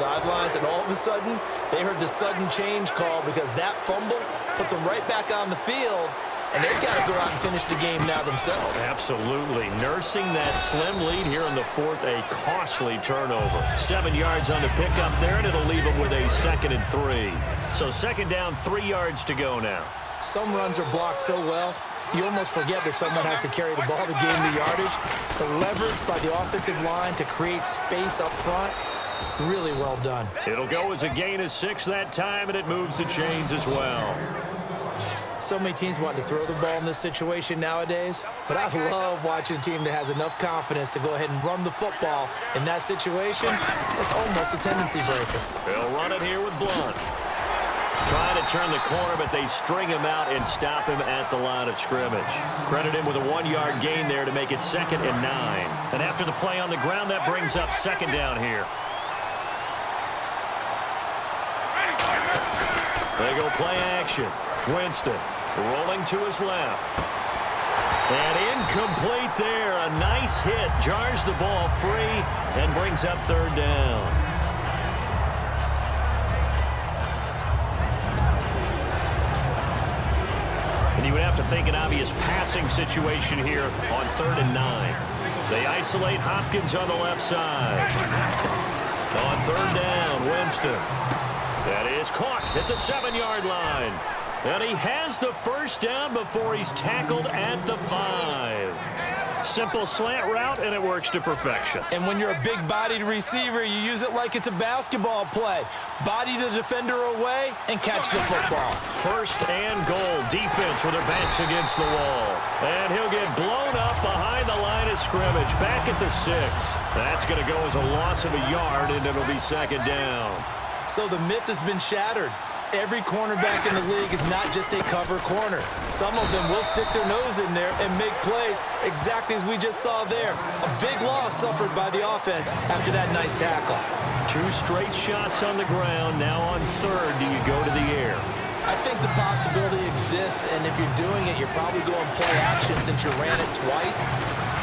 sidelines, and all of a sudden, they heard the sudden change call because that fumble puts them right back on the field, and they've got to go out and finish the game now themselves. Absolutely. Nursing that slim lead here in the fourth, a costly turnover. 7 yards on the pickup there, and it'll leave them with a 2nd and 3. So 2nd down, 3 yards to go now. Some runs are blocked so well, you almost forget that someone has to carry the ball to gain the yardage. The leverage by the offensive line to create space up front, really well done. It'll go as a gain of 6 that time, and it moves the chains as well. So many teams want to throw the ball in this situation nowadays, but I love watching a team that has enough confidence to go ahead and run the football. In that situation, it's almost a tendency breaker. They'll run it here with Blunt. Trying to turn the corner, but they string him out and stop him at the line of scrimmage. Credit him with a 1-yard gain there to make it 2nd and 9. And after the play on the ground, that brings up 2nd down here. They go play action. Winston rolling to his left. And incomplete there. A nice hit. Jars the ball free and brings up 3rd down. And you would have to think an obvious passing situation here on 3rd and 9. They isolate Hopkins on the left side. On 3rd down, Winston. That is caught at the 7-yard line. And he has the 1st down before he's tackled at the 5. Simple slant route, and it works to perfection. And when you're a big-bodied receiver, you use it like it's a basketball play. Body the defender away and catch the football. 1st and goal. Defense with their backs against the wall. And he'll get blown up behind the line of scrimmage. Back at the 6. That's going to go as a loss of a yard, and it'll be 2nd down. So the myth has been shattered. Every cornerback in the league is not just a cover corner. Some of them will stick their nose in there and make plays exactly as we just saw there. A big loss suffered by the offense after that nice tackle. 2 straight shots on the ground. Now on 3rd, do you go to the air? I think the possibility exists, and if you're doing it, you're probably going play action since you ran it twice.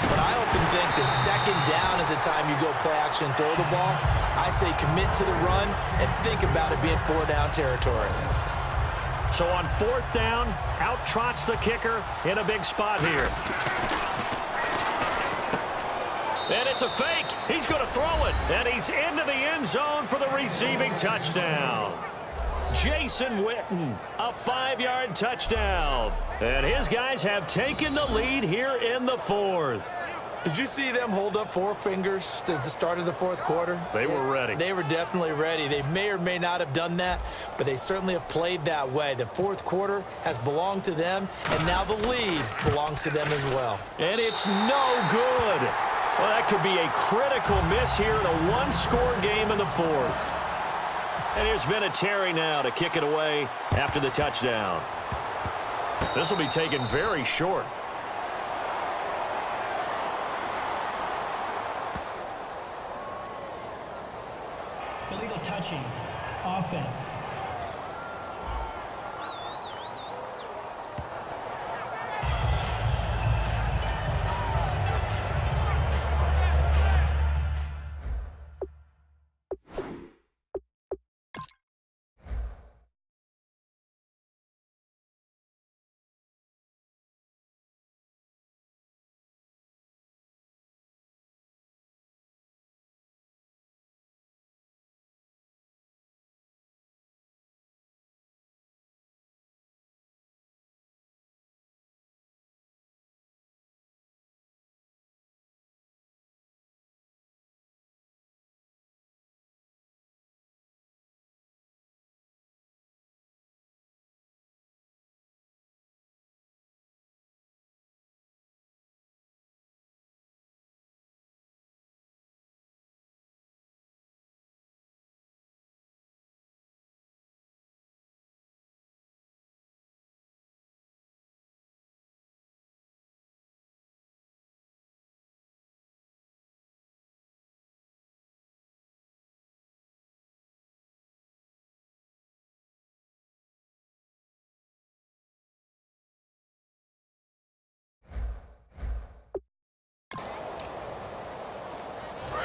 But I often think the 2nd down is the time you go play action and throw the ball. I say commit to the run and think about it being 4-down territory. So on 4th down, out trots the kicker in a big spot here. And it's a fake. He's going to throw it, and he's into the end zone for the receiving touchdown. Jason Witten, a 5-yard touchdown. And his guys have taken the lead here in the 4th. Did you see them hold up 4 fingers at the start of the 4th quarter? They were ready. They were definitely ready. They may or may not have done that, but they certainly have played that way. The 4th quarter has belonged to them, and now the lead belongs to them as well. And it's no good. Well, that could be a critical miss here in a 1-score game in the 4th. And here's Vinatieri now to kick it away after the touchdown. This will be taken very short. Illegal touching. Offense.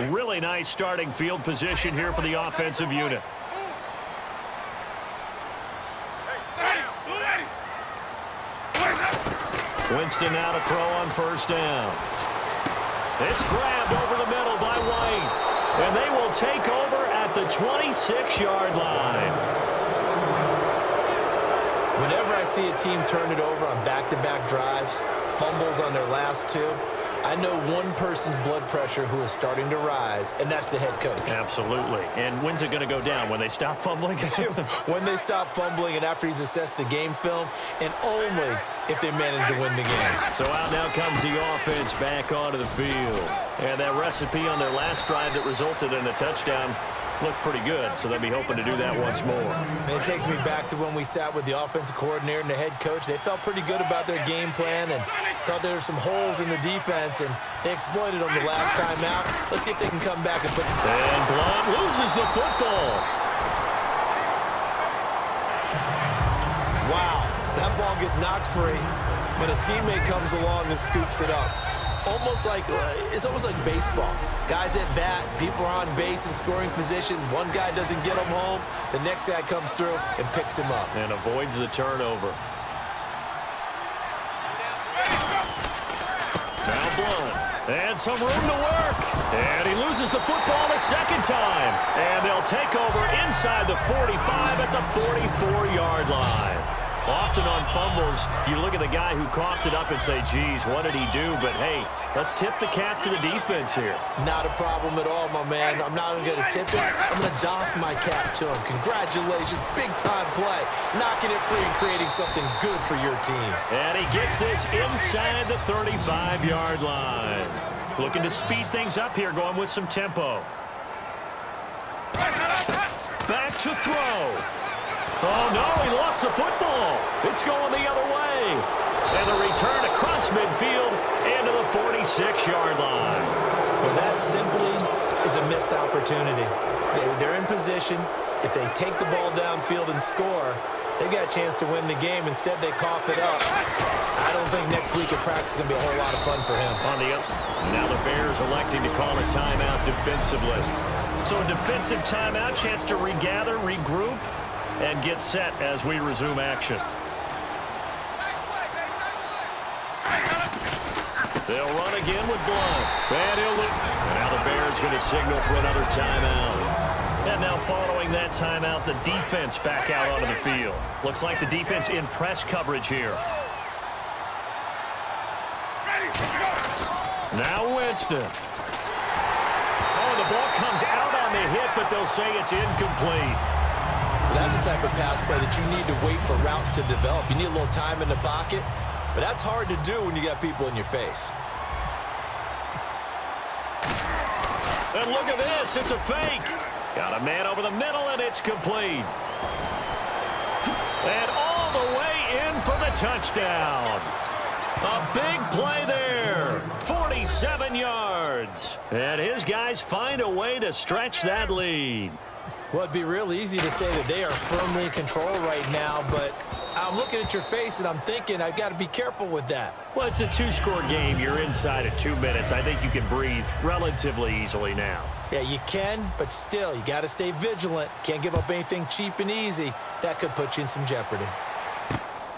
Really nice starting field position here for the offensive unit. Winston now to throw on first down. It's grabbed over the middle by White. And they will take over at the 26-yard line. Whenever I see a team turn it over on back-to-back drives, fumbles on their last two, I know one person's blood pressure who is starting to rise, and that's the head coach. Absolutely. And when's it going to go down? When they stop fumbling? When they stop fumbling and after he's assessed the game film, and only if they manage to win the game. So out now comes the offense back onto the field. And that recipe on their last drive that resulted in a touchdown looked pretty good, so they'll be hoping to do that once more. And it takes me back to when we sat with the offensive coordinator and the head coach. They felt pretty good about their game plan and thought there were some holes in the defense, and they exploited them the last time out. Let's see if they can come back and put... And Blunt loses the football. Wow, that ball gets knocked free, but a teammate comes along and scoops it up. It's almost like baseball. Guys at bat, people are on base in scoring position. One guy doesn't get him home. The next guy comes through and picks him up. And avoids the turnover. Now Blunt. And some room to work. And he loses the football a second time. And they'll take over inside the 45 at the 44-yard line. Often on fumbles, you look at the guy who coughed it up and say, geez, what did he do? But, hey, let's tip the cap to the defense here. Not a problem at all, my man. I'm not even going to tip it. I'm going to doff my cap to him. Congratulations. Big-time play. Knocking it free and creating something good for your team. And he gets this inside the 35-yard line. Looking to speed things up here, going with some tempo. Back to throw. Oh, no, he lost the football. It's going the other way. And the return across midfield into the 46-yard line. Well, that simply is a missed opportunity. They're in position. If they take the ball downfield and score, they've got a chance to win the game. Instead, they cough it up. I don't think next week at practice is going to be a whole lot of fun for him. Now the Bears electing to call a timeout defensively. So a defensive timeout, chance to regather, regroup, and get set as we resume action. They'll run again with Blunt. And now the Bears going to signal for another timeout. And now following that timeout, the defense back out onto the field. Looks like the defense in press coverage here. Now Winston. Oh, the ball comes out on the hit, but they'll say it's incomplete. That's the type of pass play that you need to wait for routes to develop. You need a little time in the pocket, but that's hard to do when you got people in your face. And look at this, it's a fake. Got a man over the middle, and it's complete. And all the way in for the touchdown. A big play there. 47 yards. And his guys find a way to stretch that lead. Well, it'd be real easy to say that they are firmly in control right now, but I'm looking at your face and I'm thinking I've got to be careful with that. Well, it's a two-score game. You're inside at 2 minutes. I think you can breathe relatively easily now. Yeah, you can, but still, you got to stay vigilant. Can't give up anything cheap and easy. That could put you in some jeopardy.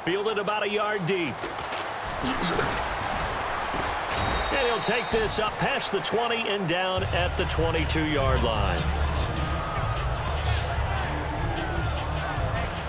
Fielded about a yard deep. And he'll take this up past the 20 and down at the 22-yard line.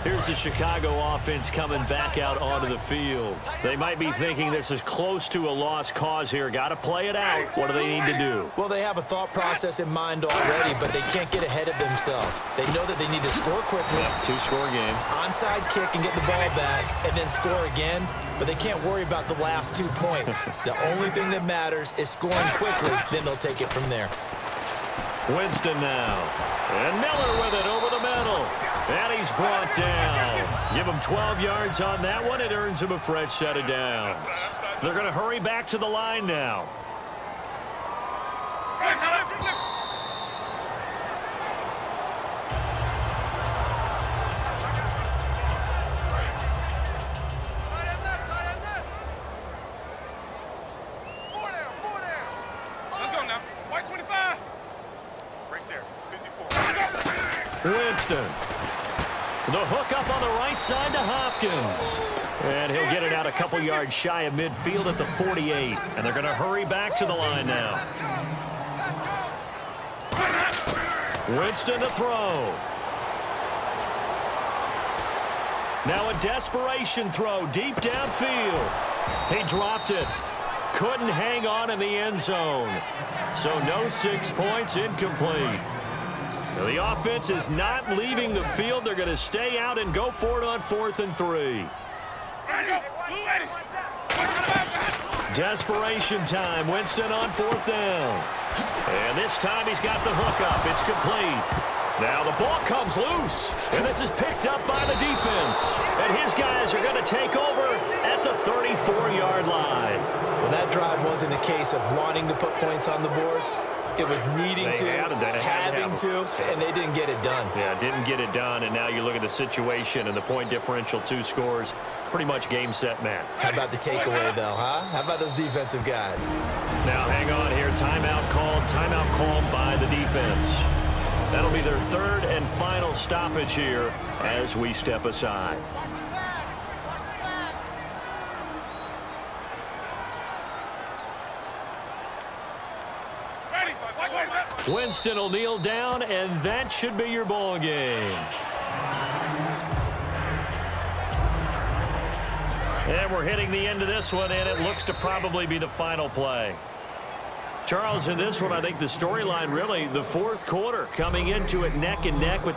Here's the Chicago offense coming back out onto the field. They might be thinking this is close to a lost cause here. Got to play it out. What do they need to do? Well, they have a thought process in mind already, but they can't get ahead of themselves. They know that they need to score quickly. Two-score game. Onside kick and get the ball back and then score again, but they can't worry about the last 2 points. The only thing that matters is scoring quickly, then they'll take it from there. Winston now. And Miller with it over the middle. And he's brought down. Give him 12 yards on that one. It earns him a fresh set of downs. They're going to hurry back to the line now. Winston. The hook up on the right side to Hopkins. And he'll get it out a couple yards shy of midfield at the 48. And they're going to hurry back to the line now. Winston to throw. Now a desperation throw deep downfield. He dropped it. Couldn't hang on in the end zone. So no 6 points, incomplete. Now the offense is not leaving the field. They're going to stay out and go for it on 4th and 3. Desperation time. Winston on 4th down. And this time he's got the hook up. It's complete. Now the ball comes loose. And this is picked up by the defense. And his guys are going to take over at the 34-yard line. Well, that drive wasn't a case of wanting to put points on the board. It was needing to, having to, and they didn't get it done. Yeah, didn't get it done, and now you look at the situation and the point differential, 2 scores, pretty much game, set, match. How about the takeaway, though, huh? How about those defensive guys? Now, hang on here. Timeout called by the defense. That'll be their 3rd and final stoppage here as we step aside. Winston will kneel down, and that should be your ball game. And we're hitting the end of this one, and it looks to probably be the final play. Charles, in this one, I think the storyline really, the 4th quarter, coming into it neck and neck with